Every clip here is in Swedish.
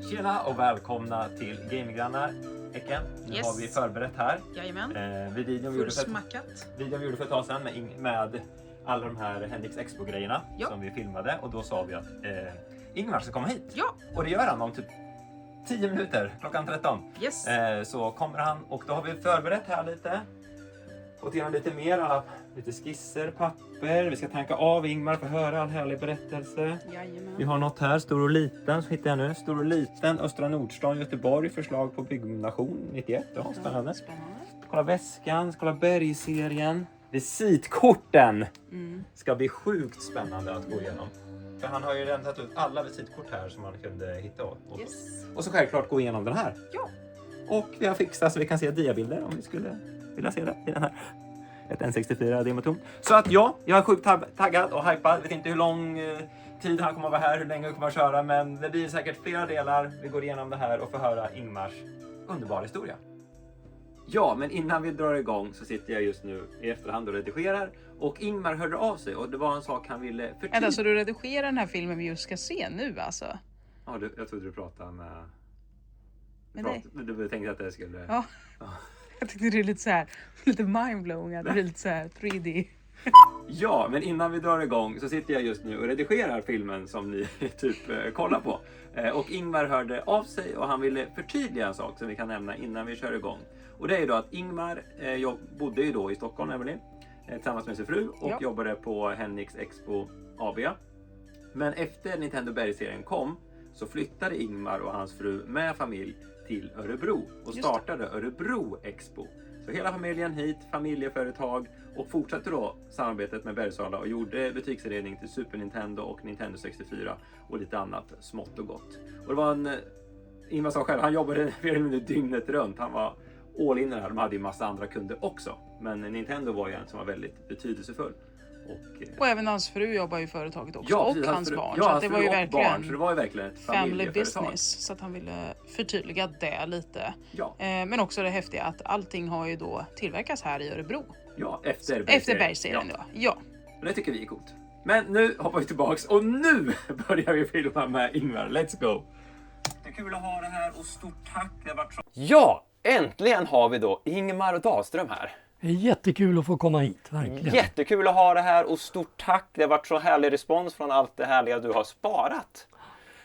Tjena och välkomna till Gaminggrannar Häcken. Nu har vi förberett här. Jajamän. Videon vi gjorde för ett tag sedan med alla de här Hendix Expo-grejerna som vi filmade. Och då sa vi att Ingmar ska komma hit. Ja. Och det gör han om typ 10 minuter, klockan 13. Yes. Så kommer han och då har vi förberett här lite. Fått igenom lite mer, lite skisser, papper. Vi ska tanka av Ingmar för att höra all härlig berättelse. Jajamän. Vi har något här, stor och liten, så hittar jag nu. Stor och liten, Östra Nordstan, Göteborg, förslag på byggnation 91. Ja, spännande. Kolla väskan, kolla bergserien. Visitkorten ska bli sjukt spännande att gå igenom. För han har ju redan tagit ut alla visitkort här som man kunde hitta åt. Yes. Och så självklart gå igenom den här. Ja. Och vi har fixat så vi kan se diabilder om vi skulle vilja se det i den här. Ett N64 demoton. Så att ja, jag är sjukt taggad och hypad. Vet inte hur lång tid han kommer att vara här, hur länge han kommer att köra. Men det blir säkert flera delar. Vi går igenom det här och får höra Ingmars underbara historia. Ja, men innan vi drar igång så sitter jag just nu i efterhand och redigerar. Och Ingmar hörde av sig och det var en sak han ville förtydliga. Så du redigerar den här filmen vi just ska se nu alltså? Ja, jag trodde du pratade med... Du tänkte att det skulle... Ja. Jag tyckte det är lite så här, lite mindblowing, det är lite så här 3D. Ja, men innan vi drar igång så sitter jag just nu och redigerar filmen som ni typ kollar på. Och Ingmar hörde av sig och han ville förtydliga en sak som vi kan nämna innan vi kör igång. Och det är ju då att Ingmar bodde ju då i Stockholm, Emelie, tillsammans med sin fru och jobbade på Hendix Expo AB. Men efter Nintendo Berg-serien kom så flyttade Ingmar och hans fru med familj till Örebro och startade Örebro Expo. Så hela familjen hit, familjeföretag och fortsatte då samarbetet med Bergsala och gjorde butiksinredning till Super Nintendo och Nintendo 64 och lite annat smått och gott. Och det var Ingmar sa själv, han jobbade mer eller mindre dygnet runt. Han var all in här. De hade ju massa andra kunder också. Men Nintendo var ju en som var väldigt betydelsefull. Och även hans fru jobbar i företaget också. Ja, och hans barn. Ja, så hans det fru var ju och verkligen barn, så det var ju verkligen ett family business. Så att han ville förtydliga det lite. Ja. Men också det häftiga att allting har ju då tillverkats här i Örebro. Ja, efter Bergserien. Ja. Och det tycker vi är coolt. Men nu hoppar vi tillbaks och nu börjar vi filma med Ingmar. Let's go! Det är kul att ha det här och stort tack. Det har varit så... Ja, äntligen har vi då Ingmar Dahlström här. Det är jättekul att få komma hit, verkligen. Jättekul att ha det här och stort tack. Det har varit så härlig respons från allt det härliga du har sparat.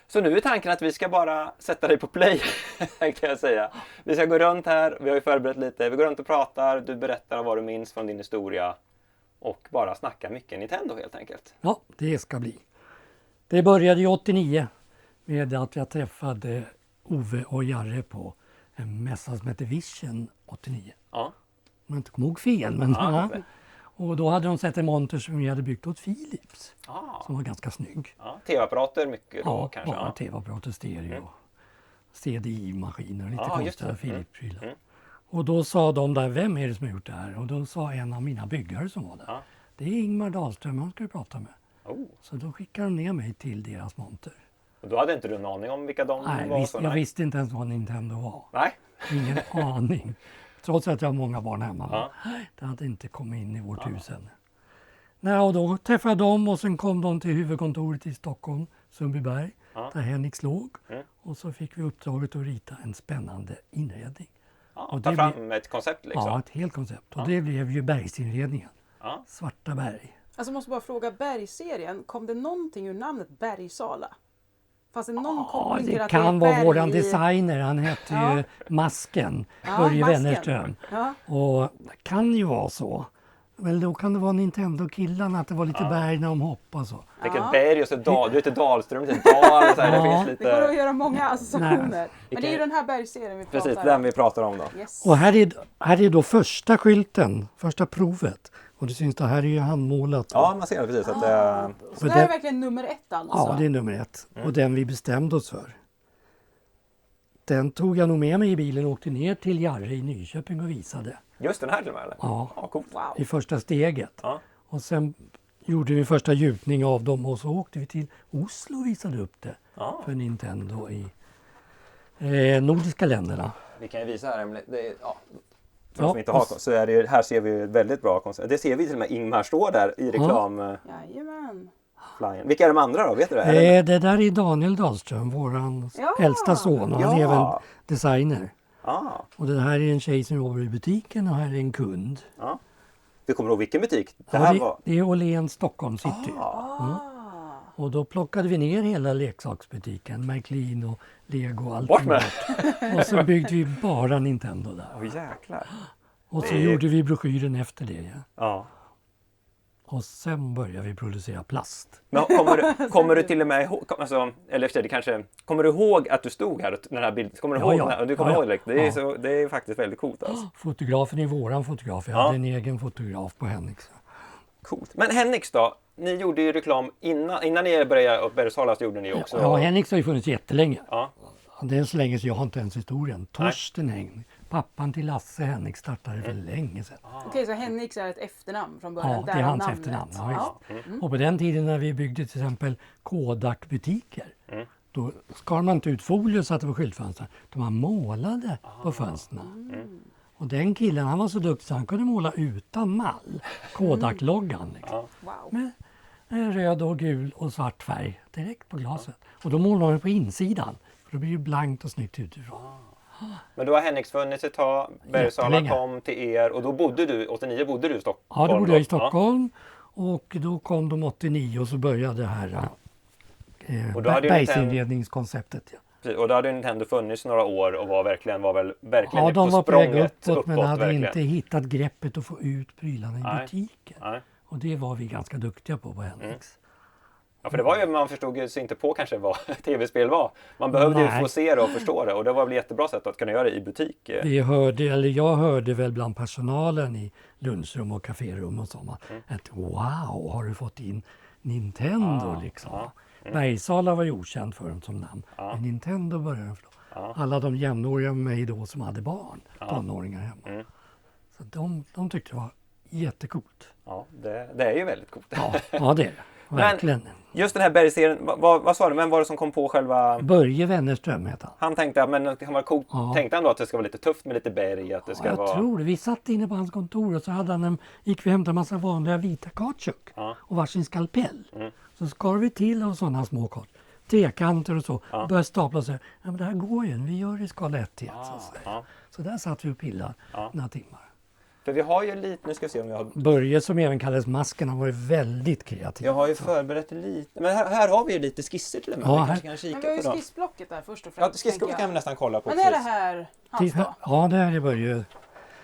Så nu är tanken att vi ska bara sätta dig på play, tänkte jag säga. Vi ska gå runt här, vi har ju förberett lite. Vi går runt och pratar, du berättar vad du minns från din historia. Och bara snacka mycket Nintendo helt enkelt. Ja, det ska bli. Det började ju 89 med att jag träffade Ove och Jarre på en mässa som heter Vision 89. Ja. Om jag inte kommer ihåg fel. Men och då hade de sett en monter som vi hade byggt åt Philips. Som var ganska snygg. Ja, tv-apparater mycket då kanske. Ja, tv-apparater, stereo. CDI-maskiner och lite konstiga Philips-prylar. Och då sa de där, vem är det som har gjort det här? Och då sa en av mina byggare som var där. Det är Ingmar Dahlström, han ska du prata med. Så då skickade de ner mig till deras monter. Och då hade inte du en aning om vilka de var? Jag visste inte ens vad Nintendo var. Nej. Ingen aning. Trots att jag har många barn hemma. Det hade inte kommit in i vårt hus än. Nej, och då träffade jag dem och sen kom de till huvudkontoret i Stockholm, Sundbyberg, där Henrik låg. Och så fick vi uppdraget att rita en spännande inredning. Och ta fram ett koncept liksom? Ja, ett helt koncept. Och det blev ju bergsinredningen. Svarta berg. Alltså jag måste bara fråga, Bergserien, kom det någonting ur namnet Bergsala? Fanns det någon koppling till det att kan det är vara våran designer, han hette ju Masken, Börje Wennerström. Och det kan ju vara så. Men då kan det vara Nintendo-killarna, att det var lite berg när de hoppade så. Vilket berg och så dal, du heter Dahlström, det är dal, så här, det finns lite... Det går att göra många associationer. Men det är ju den här Bergserien vi pratar om. Precis, den vi pratar om då. Yes. Och här är då första skylten, första provet. Och det syns då, här är ju handmålat. Ja, man ser det precis. Att så det här är verkligen nummer 1 alltså? Ja, det är nummer 1. Och den vi bestämde oss för. Den tog jag nog med mig i bilen och åkte ner till Jarre i Nyköping och visade. Just den här till mig eller? Ja, coolt. Wow. I första steget. Och sen gjorde vi första gjutning av dem och så åkte vi till Oslo och visade upp det för Nintendo i nordiska länderna. Vi kan ju visa här, för som inte har så är det, här ser vi ett väldigt bra koncept. Det ser vi till och med Ingmar står där i reklam. Jajamän. Flyern. Vilka är de andra då? Vet du det? Är det- Det där är Daniel Dahlström, våran Ja. äldsta son. Och han är Ja. även designer. Ah, Och det här är en tjej som jobbar i butiken och här är en kund. ja. Du kommer ihåg vilken butik? Det Ja, här var... det är Åhléns Stockholm City. Ah. Och då plockade vi ner hela leksaksbutiken, Märklin och Lego och allt. Bort med Och så byggde vi bara Nintendo där. Åh jäklar. Och så Det är- gjorde vi broschyren efter det. Ja. Ja. Och sen började vi producera plast. Men kommer du till och med ihåg, alltså, eller efter det kanske, kommer du ihåg att du stod här och den här bilden? Kommer du Ja, ihåg ja. den här? Du kommer Ja, ihåg ja. det? Det är, Ja. så, det är faktiskt väldigt coolt alltså. Fotografen är våran fotograf. Jag Ja. hade en egen fotograf på Henriks. Coolt. Men Henriks då? Ni gjorde ju reklam innan ni började upp Bergsala, så gjorde ni också. Ja, Henriks har ju funnits jättelänge. Ja. Det är så länge så jag har inte ens historien. Torsten Henrik, pappan till Lasse Henrik, startade för länge sedan. Okej, så Henriks är ett efternamn från början? Ja, det är därav hans namnet. efternamn. Ja, Ja. visst. Och på den tiden när vi byggde till exempel Kodak-butiker, då skar man inte ut folie och satte på skyltfönstren. Man målade på fönstren. Och den killen, han var så duktig så han kunde måla utan mall. Kodak-loggan. Liksom. Wow. Med röd och gul och svart färg direkt på glaset. Och då målade man på insidan. För då blir det blankt och snyggt utifrån. Men då har Henriks funnits ett tag, Bergsala Jättelänge. kom till er och då bodde du, 89 bodde du i Stockholm? Ja, då bodde jag i Stockholm. Och då kom de 89 och så började det här Och då hade ju bergsinredningskonceptet. Ja. Precis, och då hade Nintendo funnits några år och var väl verkligen Ja, de på var på väg språnget uppåt men hade verkligen. inte hittat greppet att få ut prylarna i Nej. butiken. Nej. Och det var vi ganska duktiga på Henriks. Ja, för det var ju, man förstod ju inte på kanske vad tv-spel var. Man behövde ju Nej. få se det och förstå det och det var väl ett jättebra sätt att kunna göra det i butik. Jag hörde väl bland personalen i lunchrum och kaférum och så att wow, har du fått in Nintendo liksom. Bergsala var ju okänd för dem som namn. Men Nintendo började de förstå. Alla de jämnåriga med mig då som hade barn, tonåringar hemma. Så de tyckte det var jättecoolt. Ja, det är ju väldigt coolt. Ja, det är det. Verkligen. Just den här bergserien, vad sa du, vem var det som kom på själva... Börje Wennerström heter han. Han tänkte, men det kan vara coolt. Ja. Tänkte han då att det ska vara lite tufft med lite berg? Att det ska Jag vara... tror det. Vi satt inne på hans kontor och så hade han gick vi och hämtade en massa vanliga vita kautschuk och varsin skalpell. Så skar vi till och sådana små kort. Trekanter och så. Började stapla och säga, ja men det här går ju, vi gör det i skala 1 igen. Så där satt vi och pillade några timmar. För vi har ju lite, nu ska vi se om jag har... Börje som även kallades Masken, han var ju väldigt kreativ. Jag har ju förberett lite, men här har vi ju lite skisser till och med. Ja, vi här- kanske kan kika Men vi har ju på dem. skissblocket där först och Ja, främst. skissblocket tänker kan vi jag. nästan kolla på. Men är det precis. här hans då? Ja, det här är Börje.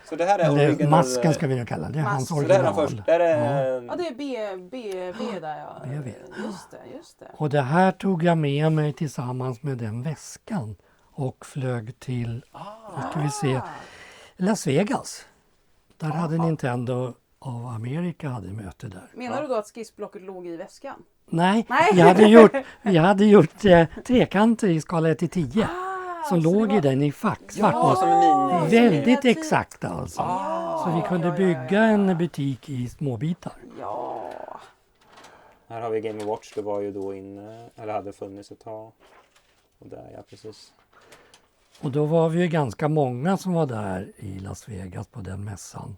Så det här är Eller original... Masken ska vi nu kalla det. Det är hans Mask. Så det är den original. först. Där är... Ja, det är BB där ja. BB. Just det. Och det här tog jag med mig tillsammans med den väskan och flög till, nu ska vi se, Las Vegas. Där hade Nintendo av Amerika hade möte där. Menar du då att skissblocket låg i väskan? Nej, Nej. vi hade gjort trekanter i skala 1 till 10 som så låg det var- i den i fack. Ja, Svart som en mini... väldigt exakta alltså. Så vi kunde ja, bygga en butik i småbitar. Ja. Här har vi Game & Watch, det var ju då inne, eller hade funnits ett tag. Och där, ja precis. Och då var vi ju ganska många som var där i Las Vegas på den mässan.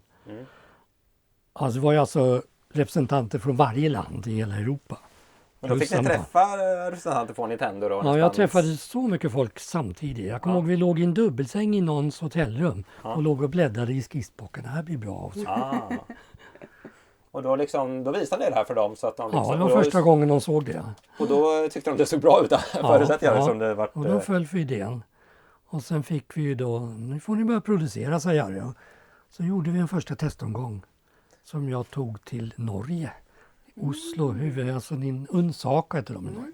Alltså det var ju alltså representanter från varje land i hela Europa. Men då fick ni Plus träffa representanter från Nintendo då? Ja, jag någonstans. träffade så mycket folk samtidigt. Jag kommer ihåg vi låg i en dubbelsäng i någons hotellrum och låg och bläddrade i skissboken. Det här blir bra. Och så. Och då, liksom, då visade ni det här för dem? Så att de liksom, Ja, det var och då, första gången de såg det. Och då tyckte de det såg bra ut, förutsätter jag. Som det vart, och då föll för idén. Och sen fick vi ju då, nu får ni börja producera, sa Jari. Så gjorde vi en första testomgång som jag tog till Norge. Oslo, alltså Unsaka heter de i Norge.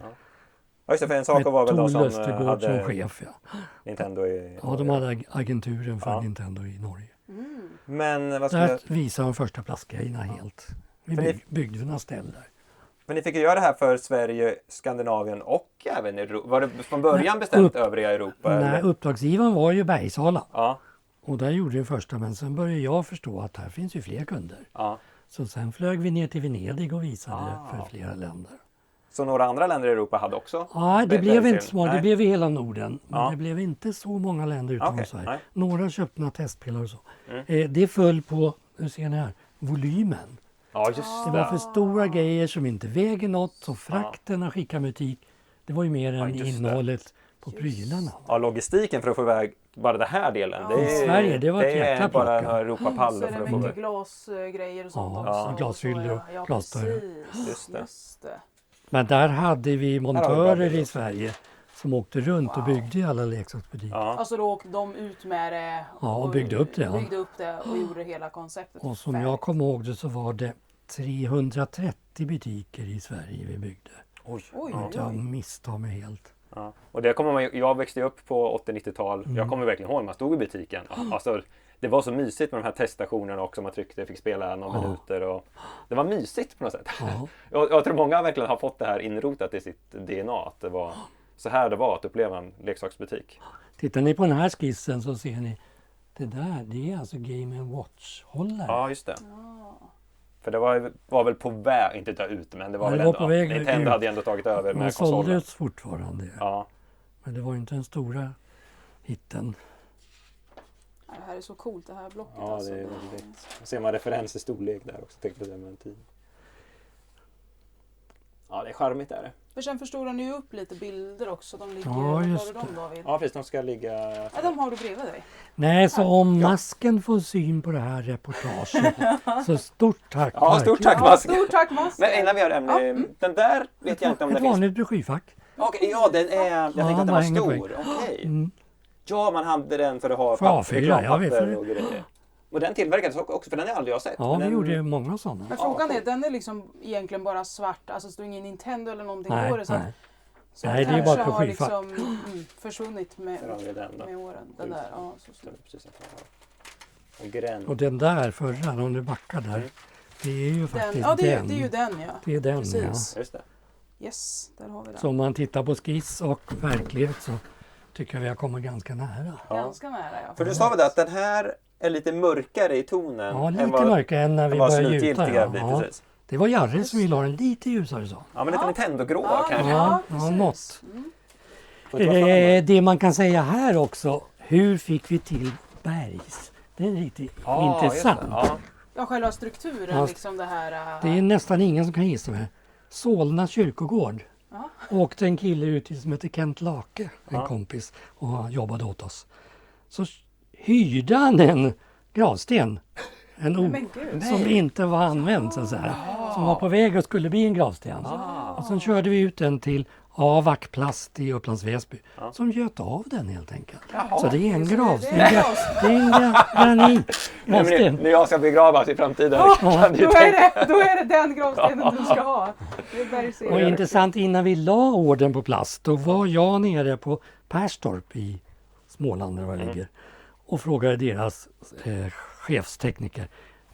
Ja, just det, för en sak var väl de Tor som Östergård hade som chef. Ja. Nintendo i... Ja, de hade agenturen för Nintendo i Norge. Men vad skulle Där jag... visade de första plastgrejerna helt. Vi byggde några ställ där. Men ni fick ju göra det här för Sverige, Skandinavien och även Europa. Var det från början bestämt övriga Europa? Nej, eller? uppdragsgivaren var ju Bergsala. Ja, Och där gjorde vi första, men sen började jag förstå att här finns ju fler kunder. ja. Så sen flög vi ner till Venedig och visade för flera länder. Så några andra länder i Europa hade också? Ja, det blev inte så många. Det Nej. blev i hela Norden. Men Ja. det blev inte så många länder utom Okej, Sverige. nej. Några köpte några testpelare och så. Det föll på, nu ser ni här, volymen. Ja, just Det var för stora grejer som inte väger något, så frakten och skicka butik, det var ju mer än just det. innehållet på prylarna. Ja, logistiken för att få iväg bara den här delen. Det I Sverige, det var ett jäkla är bara plocka. en Europapall Så för är det att få mycket iväg. glasgrejer och sånt Ja, också. glashyllor, Ja, glasdörrar. precis. Just det. Men där hade vi bra montörer bild i också. Sverige som åkte runt och byggde i alla leksaksbutiker. Ja. Alltså då åkte de ut med det Ja, och byggde upp det, ja. Byggde upp det och gjorde hela konceptet. Och som jag kom ihåg det så var det 330 butiker i Sverige vi byggde. Oj. Oj, Om oj, inte jag oj. misstar mig helt. Ja. Och det kommer man, jag växte upp på 80-90-tal. Mm. Jag kommer verkligen ihåg när man stod i butiken. Alltså, det var så mysigt med de här teststationerna också. Man tryckte, fick spela några minuter. Och det var mysigt på något sätt. Ja. Jag tror många verkligen har fått det här inrotat i sitt DNA. Att det var så här det var att uppleva en leksaksbutik. Tittar ni på den här skissen så ser ni det där, det är alltså Game & Watch-hållare. Ja, just det. För det var väl på väg, inte ta ut, men det var Ja, väl det var ändå, på väg Nintendo ut. hade ju ändå tagit över De med konsolen. såldes fortfarande. Ja, Men det var ju inte den stora hitten. Det här är så coolt det här blocket. ja, alltså. det är väldigt. Ser man referens i storlek där också. Tänkte det med en tid. Ja, det är charmigt är det. För sen förstorar ni ju upp lite bilder också. De ligger, Ja, var just har du dem David? Ja, precis. De ska ligga... Ja, de har du bredvid dig. Nej, så om masken får syn på det här reportaget, så stort tack. Ja, stort tack verkligen. Ja, Masken. stort tack Master! Men innan vi gör ämne, den där vet jag inte om Ett det finns. vanligt broschyrfack. Okej, ja, den är... Jag tänkte att den var man hänger på stor. Okej. Mm. Ja, man hade den för att ha För A4, reklampapper ja, vi- och grejer. Och den tillverkades också, för den har jag aldrig jag sett. Ja, Men vi den... gjorde många sådana. Men frågan är, den är liksom egentligen bara svart. Alltså det står ingen Nintendo eller någonting Nej, på det. Så, nej. så Nej, den det är bara kanske har broschyrfack. liksom försvunnit Där har vi med, den då. med åren. Den där, ja. Så, Det är precis att jag har. Och gränd. Och den där förra, om du backar där, det är ju Den, faktiskt ja, det den. är ju den ja. Det är den, Precis. Just det. Yes, där har vi den. Så om man tittar på skiss och verklighet så tycker jag vi har kommit ganska nära. Ja. Ganska nära ja. För du sa väl att den här är lite mörkare i tonen? Ja, än lite vad, mörkare än när vi än vad började gjuta. slutgiltiga blir. Ja. Precis. Det var Jarre som ville ha den lite ljusare så. Ja, men lite Ja. Nintendo-grå Ja, kanske. Ja, precis. något. Mm. Får inte vara för mörk. Det man kan säga här också, hur fick vi till bergs? Det är lite Ja, just det. intressant. Ja. Ja, själva strukturen Ja. liksom det här. Det är nästan ingen som kan gissa det. Solna kyrkogård Ja. åkte en kille ut som heter Kent Lake, en Ja. kompis, och han jobbade åt oss. Så hyrde han en gravsten. En Men gud. som inte var använd så att säga. Som var på väg och skulle bli en gravsten. Och sen körde vi ut den till AVAC Plast i Upplands Väsby. Som göt av den helt enkelt. Så det är en gravsten. det är en Det är en granit. Nej, men Gravsten. när jag ska begravas i framtiden kan du Då tänka. är det den gravstenen du ska ha. Det är Och bergsserien. intressant, innan vi la orden på plast, då var jag nere på Perstorp i Småland där det ligger och frågade deras chefstekniker,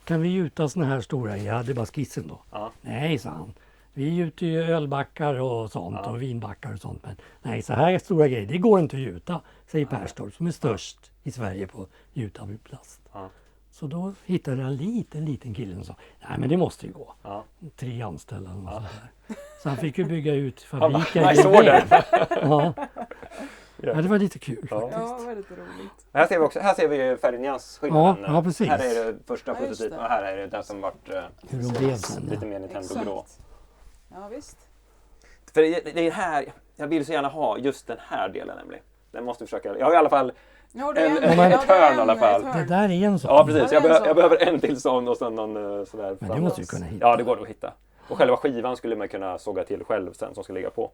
kan vi gjuta såna här stora? Jag hade bara skissen då. Ja. Nej, sa han. Vi gjuter ju ölbackar och sånt och vinbackar och sånt. Men nej, så här stora grejer, det går inte att gjuta, säger Perstorp som är störst i Sverige på gjuta med plast. Ja. Så då hittade jag en liten kille som sa, nej men det måste ju gå. Ja. 3 anställda och sånt där. Så han fick ju bygga ut Han bara, fabriken. nice order. Ja. Ja, det var lite kul Ja. faktiskt. Ja, väldigt roligt. Här ser vi ju färgnyansskillnaden. Ja, precis. Här är det första Ja, just prototypen det. och här är det den som vart Hur de blev sen. lite mer Nintendo-grå. Exakt. Ja, visst. För det är här, jag vill så gärna ha just den här delen nämligen. Den måste vi försöka, jag har i alla fall, Ja, det är En- en, ett ja, det är hörn i alla fall. ett Det hörn. där är en sån. ja precis, Ja, det är en sån. jag behöver en till sån och sen någon sådär. Men det måste vi kunna hitta. Ja, det går nog att hitta. Och själva skivan skulle man kunna såga till själv sen som ska ligga på.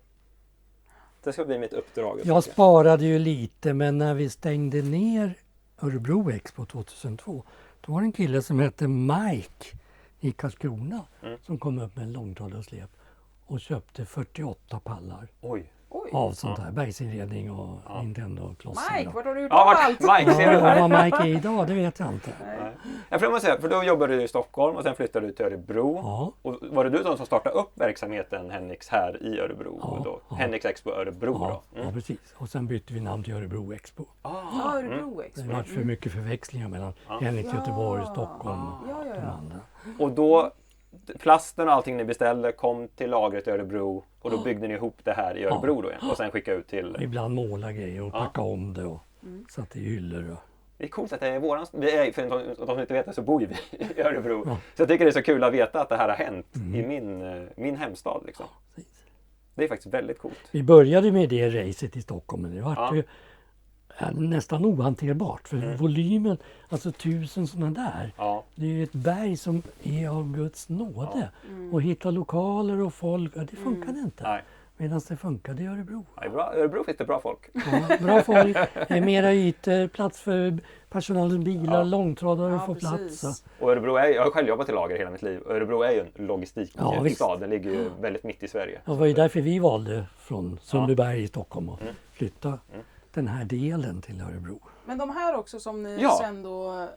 Det ska bli mitt uppdrag. Jag sparade ju lite, men när vi stängde ner Örebro Expo 2002, då var det en kille som hette Mike i Karlskrona som kom upp med en långtradarsläp och köpte 48 pallar Oj. Oj. av sånt här, bergsinredning och Nintendo-klossar. Mike, vart har du gjort Ja, av allt? Mike, ser du Ja, här? vad Mike är idag, det vet jag inte. Nej. Jag får säga, för då jobbade du i Stockholm och sen flyttade du till Örebro. Ja. Och var det du som startade upp verksamheten Hennix här i Örebro? Ja, Då? ja. Hennix Expo Örebro Ja, då? ja, precis. Och sen bytte vi namn till Örebro Expo. Ja, Örebro Expo. Det har varit för mycket förväxlingar mellan Henrik, Göteborg, Stockholm och Ja, ja, de ja. andra. Och då, plasten och allting ni beställde kom till lagret i Örebro och då byggde ni ihop det här i Örebro då igen och sen skickade ut till... Ibland måla grejer och packa om det och satte i hyllor. Det är coolt att det är våran... För de som inte vet det så bor ju vi i Örebro. Så jag tycker det är så kul att veta att det här har hänt i min hemstad. Liksom. Det är faktiskt väldigt coolt. Vi började med det racet i Stockholm, men det var ju nästan ohanterbart. För volymen, alltså 1000 sådana där. Ja. Det är ju ett berg som är av Guds nåde. Och hitta lokaler och folk, det funkade inte. Medan det funkade i Örebro. Ja, i Örebro finns det bra folk. Ja, bra folk, mera ytor, plats för personalens bilar, långtradare får plats. Och Örebro jag har själv jobbat i lager hela mitt liv. Örebro är ju en logistikstad. Den ligger ju väldigt mitt i Sverige. Det var ju därför vi valde från Sundbyberg i Stockholm att flytta den här delen till Örebro. Men de här också som ni sen då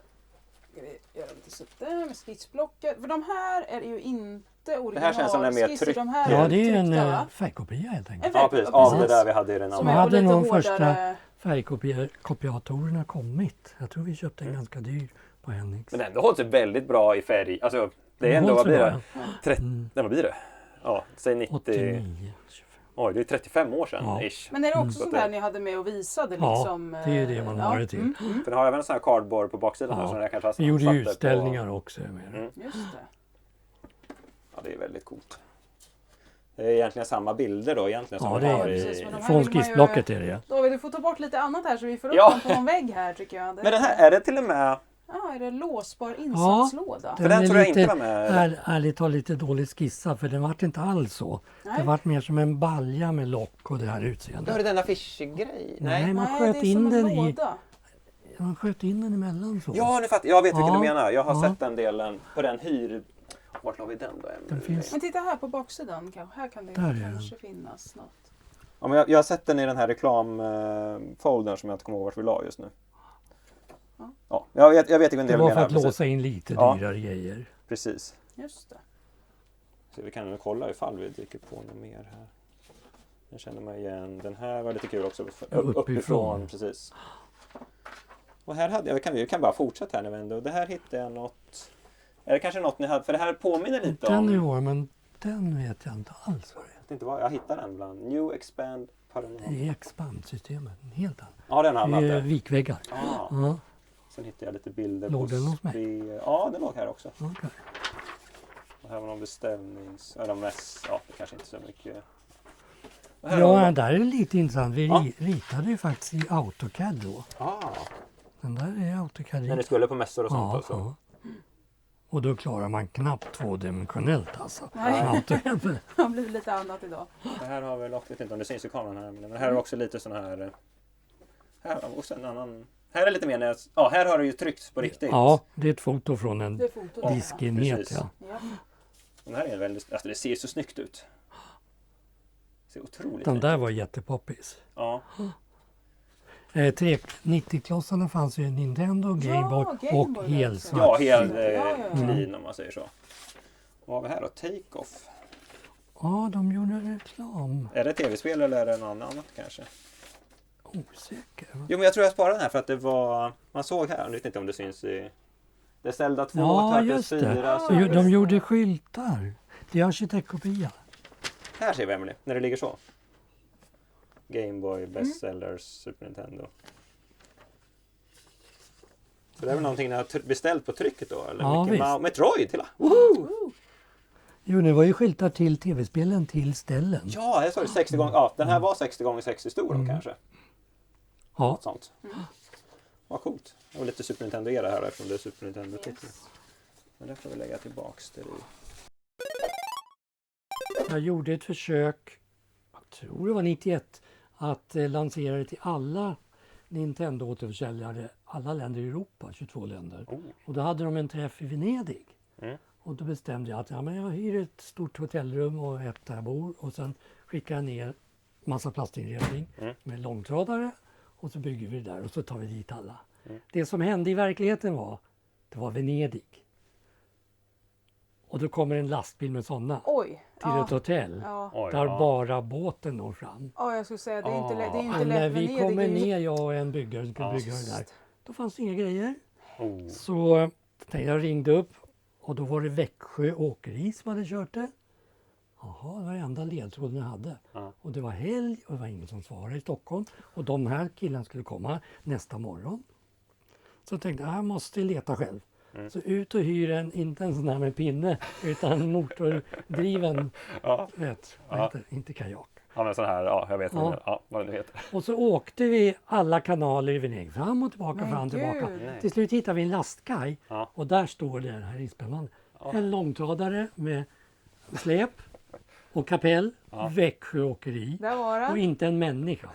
gör lite så där med skissblocket. För de här är ju inte original. Det här känns som en mer tryck. Ja, det är en färgkopia helt enkelt. Ja, precis. Av det där vi hade i den andra. Som hade de första färgkopiatorerna kommit. Jag tror vi köpte en ganska dyr på Hennings. Men ändå hållit sig väldigt bra i färg. Alltså, det är ändå, vad blir det? Vad blir det? Ja, säg 90... 89. Oj, det är 35 år sedan ish. Men är det också sånt här ni hade med och visade liksom? Ja, det är det man har det till. För den har även en sån här cardboard på baksidan här som jag kanske har vi gjorde utställningar också med Just det. Ja, det är väldigt coolt. Det är egentligen samma bilder då egentligen som det har i... Från skissblocket är det. David, du får ta bort lite annat här så vi får upp den på någon vägg här tycker jag. Men den här, är det till och med... Ja, är det låsbar insatslåda? För den tror jag inte var med. Ärligt talat lite dåligt skissad för den vart inte alls så. Nej. Det vart mer som en balja med lock och det här utseendet. Var det den affischgrej? Nej, man sköt in den i... Man sköt in den emellan så. Ja, nu fattar jag. vet vilken du menar. Jag har sett den delen på den Vart la vi den då? Men titta här på baksidan. Här kan det kanske finnas något. Ja, men jag har sett den i den här reklamfoldern som jag inte kommer ihåg vart vi la just nu. Ja, jag vet inte vad en del menar. Det var för att låsa in lite dyrare grejer. Precis. Just det. Så vi kan nu kolla ifall vi dyker på något mer här. Jag känner mig igen. Den här var lite kul också. Uppifrån. Precis. Och här hade vi kan bara fortsätta här nu. Det här hittade jag något. Är det kanske något ni hade? För det här påminner lite om... Den var men den vet jag inte alls vad det är. Jag hittade den bland New Expand. Det är expandsystemet. Helt annat. Ja, den har det är vikväggar. Ja. Sen hittade jag lite bilder. Låg den hos mig? Ja, den låg här också. Okay. Och här var någon beställnings... Ja, det kanske inte så mycket... Ja, där är det lite intressant. Vi ritade ju faktiskt i AutoCAD då. Den där är AutoCAD. När ni skulle på mässor och sånt alltså? Ja. Och då klarar man knappt tvådimensionellt alltså. Nej, det har blivit lite annat idag. Det här har vi lagt, vet inte om det syns i kameran här. Men här är också lite sån här... Här har också en annan... Här är lite mer... Ja, här har det ju tryckts på riktigt. Ja, det är ett foto från en diskenhet. Ja. Den här är väldigt... Alltså det ser så snyggt ut. Det ser otroligt Den där var jättepoppis. Ja. 90-klossarna fanns ju Nintendo, Gameboy och helsvart. Ja, helt clean om man säger så. Vad har vi här då? Take-Off. Ja, de gjorde reklam. Är det tv-spel eller är det något annat kanske? Osäker. Jo, men jag tror jag sparade den här för att det var... Man såg här, jag vet inte om det syns i... Det är Zelda 2, Turtles 4. De gjorde skyltar. Det är arkitektkopia. Här ser vi Emily, när det ligger så. Gameboy, Bestsellers, Super Nintendo. Så det är väl någonting ni har beställt på trycket då? Eller Metroid till Jo, det var ju skyltar till tv-spelen till ställen. Ja, jag sa det 60 gånger. Ja, den här var 60 gånger 60 stor kanske. Ja. Något sånt. Vad coolt. Det var lite Super Nintendo-era här eftersom det är Super Nintendo-titeln. Men det får vi lägga tillbaks till det. Jag gjorde ett försök, jag tror det var 91, att lansera det till alla Nintendo-återförsäljare, alla länder i Europa, 22 länder. Och då hade de en träff i Venedig. Och då bestämde jag att jag hyr ett stort hotellrum och ett där jag bor och sen skickar jag ner massa plastinredning med långtradare och så bygger vi det där och så tar vi dit alla. Det som hände i verkligheten det var Venedig. Och då kommer en lastbil med sådana till ett hotell där bara båten når fram. Ja, jag skulle säga det är inte lätt. Det är inte lätt när vi kommer ner, jag och en byggare som skulle bygga det där, då fanns det inga grejer. Så jag ringde upp och då var det Växjö Åkeris som hade kört det. Jaha, det var enda ledtråden jag hade. Och det var helg och det var ingen som svarade i Stockholm. Och de här killarna skulle komma nästa morgon. Så tänkte jag måste leta själv. Så ut och hyr inte en sån här med pinne utan motordriven, inte kajak. Ja, men sån här, jag vet vad det heter. Och så åkte vi alla kanaler i Venedig, fram och tillbaka, fram och tillbaka. Till slut hittade vi en lastkaj och där står det här inspelande. En långtradare med släp och kapell, Växjöåkeri Där var det. och inte en människa.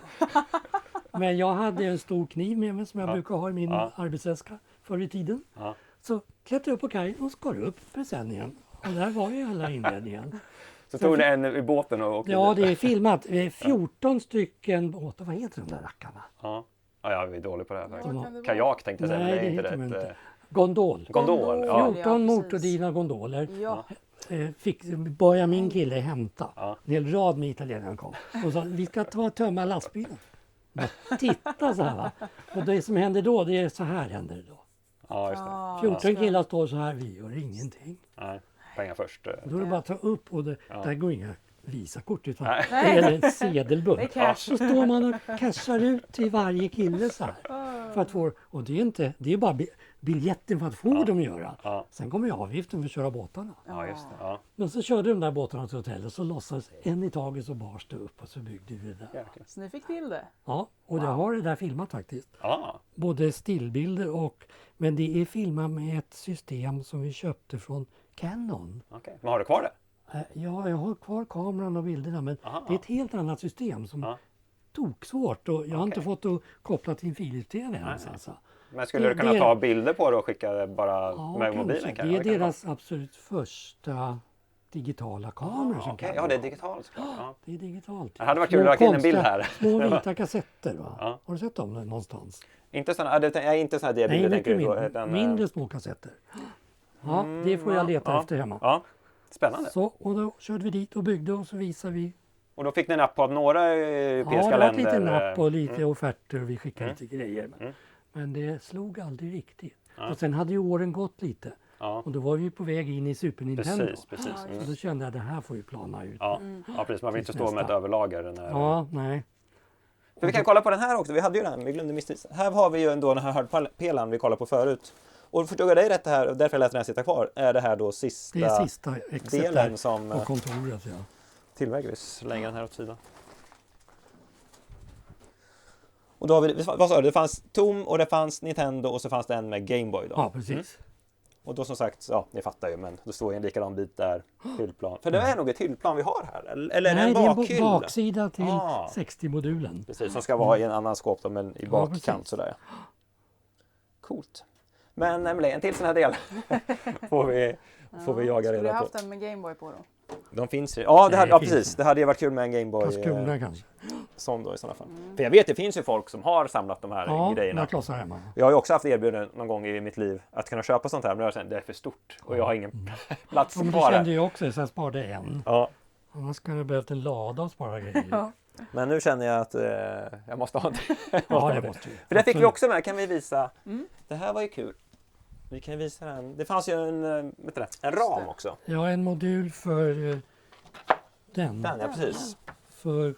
Men jag hade en stor kniv med mig som jag brukar ha i min arbetsväska förr i tiden. Så klättrade jag upp på kajen och skar upp presenningen. Och där var ju hela inredningen. Så tog ni en i båten och åkte Ja, dit? det är filmat. 14 stycken båtar. Vad heter de där rackarna? Ja, jag är dålig på det här Vad faktiskt. kan det vara? Kajak tänkte jag säga, men Nej, det är det inte heter de rätt. inte. Gondol. Gondol, ja. 14 precis. motordrivna gondoler. Ja. Började min kille hämta. Ja. En hel rad med italienare kom. Och sa, vi ska ta och tömma lastbilen. Bara titta så här va. Och det som händer då, det är så här händer det då. Ja, just det. 14 killar står så här, vi gör ingenting. Nej, pengar först. Då är det bara att ta upp och det där går inga Visakort utan Nej. det är en sedelbunt. Det är cash. Så står man och cashar ut till varje kille så här. För att få, och det är bara biljetten för att få dem att göra. Ja. Sen kommer ju avgiften för att köra båtarna. Ja, just det. Ja. Men så körde de där båtarna till hotellet så lossades en i taget så bars det upp och så byggde vi det där. Jäklar. Så ni fick till det? Ja, och jag har det där filmat faktiskt. Ja. Både stillbilder men det är filmat med ett system som vi köpte från Canon. Okej. Men har du kvar det? Ja, jag har kvar kameran och bilderna men Aha. det är ett helt annat system som toksvårt och jag har inte fått att koppla till en Philips-TV ens alltså. Men skulle du kunna ta bilder på det och skicka bara med mobilen? kanske. Kan Det är deras absolut första digitala kameror som Okej, kan. det är digitalt såklart. Ja. Det är digitalt. Det hade varit kul att lägga in en bild här. Små vita kassetter va? Ja. Har du sett dem någonstans? Inte sådana, inte såna diabilder Nej, tänker mycket du på. mindre, Utan, mindre små kassetter. Ja, det får jag leta efter hemma. Ja, spännande. Så, och då körde vi dit och byggde och så visade vi. Och då fick ni napp på att några europeiska Ja, det var länder... lite napp och lite offerter och vi skickade lite grejer. Men det slog aldrig riktigt. Och sen hade ju åren gått lite. Ja. Och då var vi på väg in i Super Nintendo. Precis. Så då kände jag att det här får ju plana ut. Ja, precis. Man vill inte stå med ett överlager. När... Nej. För vi kan kolla på den här också. Vi hade ju den, vi glömde missa. Här har vi ju ändå den här hardpelaren vi kollade på förut. Och förstod jag dig rätt här, och därför jag lät den här sitta kvar, är det här då sista, Det är sista exet delen där som på kontoret. Ja. tillverkar. Vi slänger den här åt sidan. Och då har vi, vad sa du, det fanns Tom och det fanns Nintendo och så fanns det en med Game Boy då. Ja, precis. Och då som sagt, ni fattar ju, men då står en likadan bit där, hyllplan. För det är nog ett hyllplan vi har här, eller är det Nej, en det är en bakhyll? baksida till 60-modulen. Precis, som ska vara i en annan skåp då, men i bakkant precis. sådär. Coolt. Men Emelie, en till sån här del får vi jaga Skulle du reda på. haft en med Gameboy på då? De finns ju. Ja, Nej, ja finns precis. det. Det hade ju varit kul med en Gameboy. Karlskrona kanske. Sån då i sådana fall. För jag vet, det finns ju folk som har samlat de här Ja, grejerna. jag klossar hemma. Jag har ju också haft erbjudanden någon gång i mitt liv att kunna köpa sånt här, men jag kände, det är för stort och jag har ingen plats Ja, men det kvar. kände jag också, så jag sparade en. Ja, Annars skulle jag behövt en lada och spara grejer. Ja. men nu känner jag att jag måste ha det. Ja, det måste vi. För det fick vi Absolut. också med, kan vi visa. Det här var ju kul. Vi kan visa den. Det fanns ju en ram också. Ja, en modul för den. Den, ja precis. För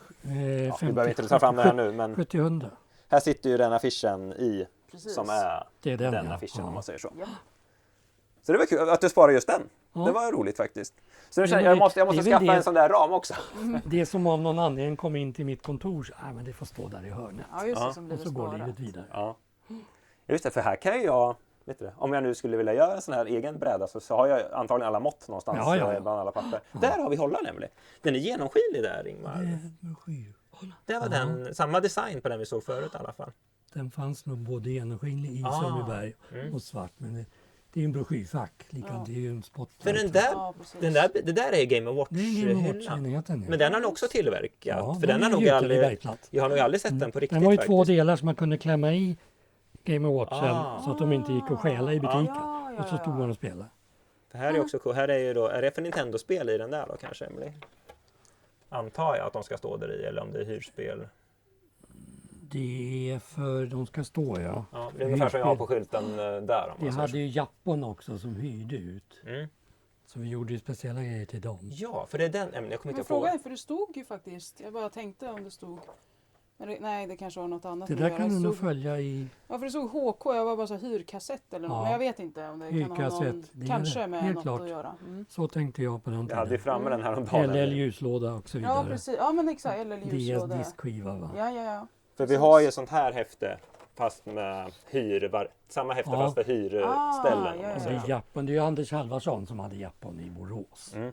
Ja, vi behöver inte ta fram den här nu, men 70-100. här sitter ju den affischen i, Precis. som är Det är den, den ja. affischen om man säger så. Ja. Så det var kul att du sparar just den. Ja. Det var roligt faktiskt. Så nu Ja, känner men jag, det- måste det är väl skaffa det- en sån där ram också. Det som av någon anledning kom in till mitt kontor, så, men det får stå där i hörnet. Ja, just Ja. det, som Och blev så går sparat. livet vidare. Ja. Just det, för här kan ju jag, vet du det, om jag nu skulle vilja göra en sån här egen bräda så har jag antagligen alla mått någonstans Ja. bland alla papper. Där har vi hållaren nämligen. Den är genomskinlig där, Ingmar. Det är en broschyr. Det var den, samma design på den vi såg förut i alla fall. Den fanns nog både genomskinlig i Ah. Sundbyberg och svart. Men det är ju en broschyrfack. Likadant, det är ju en spotlight. För den där, Ja, precis. det där är Game & Det är Game & Watch-hyllan. Watch-enheten. Men den har ni också tillverkat. Ja, för den har är nog gjuten i aldrig, bergplatt. jag har nog aldrig sett den på riktigt Den var ju faktiskt. två delar som man kunde klämma i Game & Watchen Ah. så att de inte gick att stjäla i butiken. Ja, ja, Och så stod ja. man och spelade. Det här är också cool. Här är ju då, är det för Nintendo-spel i den där då kanske, Emily? Antar jag att de ska stå där i, eller om det är hyrspel. Det är för de ska stå, ja. Ja, det är ungefär som jag har på skylten där. Om Vi man säger hade så. ju Japan också som hyrde ut. Mm. Så vi gjorde ju speciella grejer till dem. Ja, för det är den Emily, jag kommer Men inte frågan ihåg. är, för det stod ju faktiskt, jag bara tänkte om det stod Nej, det kanske var något annat. Det där kan du nog följa i Ja, för det såg HK, jag var bara så hyrkassett eller något. Ja. Men jag vet inte om det kan ha någon, Hyrkassett, det är kanske det. med Helt något klart. att göra. Så tänkte jag på den Jag hade ju tiden. framme den här om dagen. LL ljuslåda och så vidare. Ja, precis. Ja, men exakt. Eller DS ljuslåda. diskskiva va? Ja. För vi har ju sånt här häfte fast med samma häfte Ja. fast för hyrställen. ja, Det är Japan, det är ju Anders Halvarsson som hade Japan i Borås. Mm.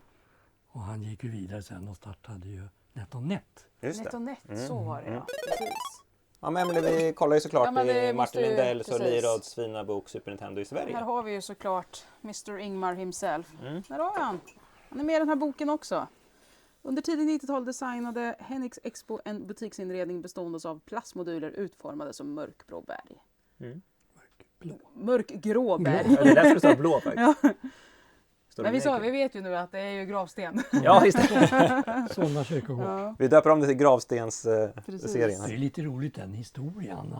Och han gick ju vidare sen och startade ju NetOnNet. Just det. NetOnNet, så var det ja. Precis. Ja, men Emelie, vi kollar ju såklart Ja, men det i måste Martin ju- Lindells och precis. Lirads fina bok Super Nintendo i Sverige. Här har vi ju såklart Mr. Ingmar himself. Mm. Där har vi han. Han är med i den här boken också. Under tidigt 90-tal designade Henix Expo en butiksinredning bestående av plastmoduler utformade som mörkblå berg. Mörkgrå berg. Ja, det är därför det står blå faktiskt. Ja. Står Men det vi naked? vet ju nu att det är ju gravsten. Ja, just det. Sådana kyrkogård. Ja, Vi döper om det till gravstens-serien. Precis. Det är lite roligt den historien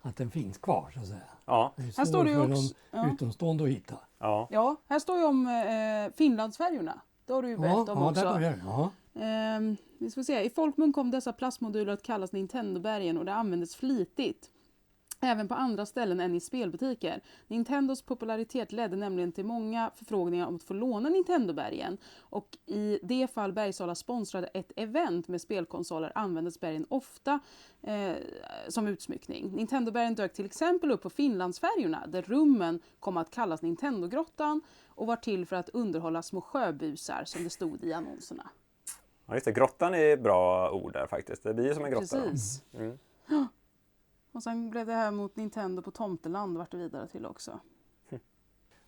att den finns kvar så att säga. Ja, Det är Här svårt står det ju för också- någon ja. utomstående att hitta. ja. Ja, här står ju om Finlandsfärjorna. Det har du ju berättat om där också. börjar det. Ja. Vi ska se. I folkmun kom dessa plastmoduler att kallas Nintendobergen och det användes flitigt. Även på andra ställen än i spelbutiker. Nintendos popularitet ledde nämligen till många förfrågningar om att få låna Nintendobergen. Och i det fall Bergsala sponsrade ett event med spelkonsoler användes bergen ofta som utsmyckning. Nintendobergen dök till exempel upp på Finlandsfärjorna där rummen kom att kallas Nintendogrottan och var till för att underhålla små sjöbusar som det stod i annonserna. Ja, just det. Grottan är ett bra ord där faktiskt. Det blir ju som en grotta. då. Precis. Mm. Och sen blev det här mot Nintendo på Tomteland vart det vidare till också.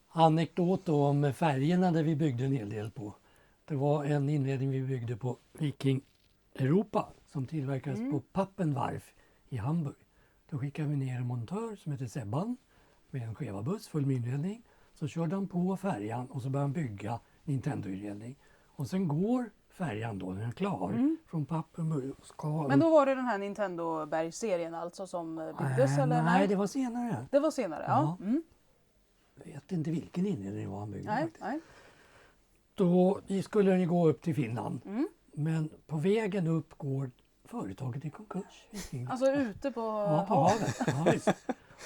Anekdot då om färgerna där vi byggde en hel del på. Det var en inredning vi byggde på Viking Europa som tillverkades på Pappenwarf i Hamburg. Då skickade vi ner en montör som heter Sebban med en Cheva-buss full med inredning. Så körde han på färjan och så började han bygga Nintendo-inredning. Och sen går färjan då när den är klar från Pappenburg. Men då var det den här Nintendo-bergserien alltså som byggdes eller? Nej, det var senare. Det var senare, ja. Ja. Mm. Jag vet inte vilken inredning det var han byggde Nej, faktiskt. nej. Då skulle den ju gå upp till Finland. Mm. Men på vägen upp går företaget i konkurs. Alltså ute på, Ja, på havet. Ja, visst.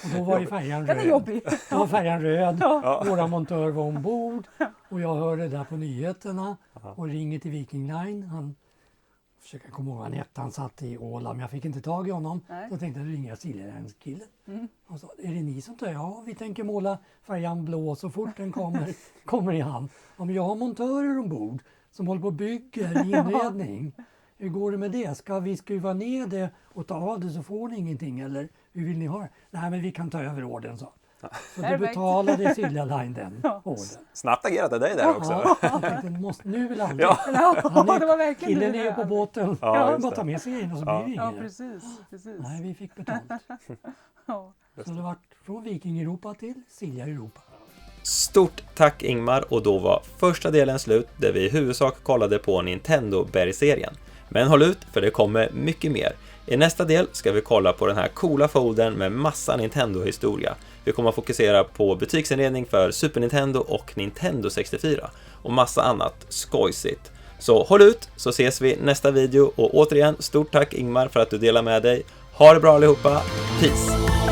Och då var ju färjan Den är röd. jobbig. Då var färjan röd. Ja. Våra montör var ombord. Och jag hörde där på nyheterna och ringer till Viking Line. Han försöker komma ihåg vad han hette. Han satt i Åland men jag fick inte tag i honom. Nej. Så tänkte jag ringa Siljalandskillen. Och sa, är det ni som tar? Ja, vi tänker måla färjan blå så fort den kommer i hamn. Ja, men jag har montörer ombord som håller på och bygger inredning. Hur går det med det? Ska vi skruva ner det och ta av det så får ni ingenting? Eller hur vill ni ha det? Nej, men vi kan ta över ordern, så. Så då Perfekt. betalade Silja Line den ordern. Snabbt agerat av dig där också. Ja, jag tänkte, nu vill aldrig. Ja. Ja, det var verkligen Killen du är ju på där. båten. Ja, just Bara det. ta med sig grejerna så blir det Ja, inget. precis. Nej, vi fick betalt. Ja. Så det var från Viking Europa till Silja Europa. Stort tack Ingmar, och då var första delen slut där vi i huvudsak kollade på Nintendo-bergserien. Men håll ut för det kommer mycket mer. I nästa del ska vi kolla på den här coola foldern med massa Nintendo-historia. Vi kommer att fokusera på butiksinredning för Super Nintendo och Nintendo 64 och massa annat skojsigt. Så håll ut så ses vi nästa video, och återigen stort tack Ingmar för att du delar med dig. Ha det bra allihopa, peace!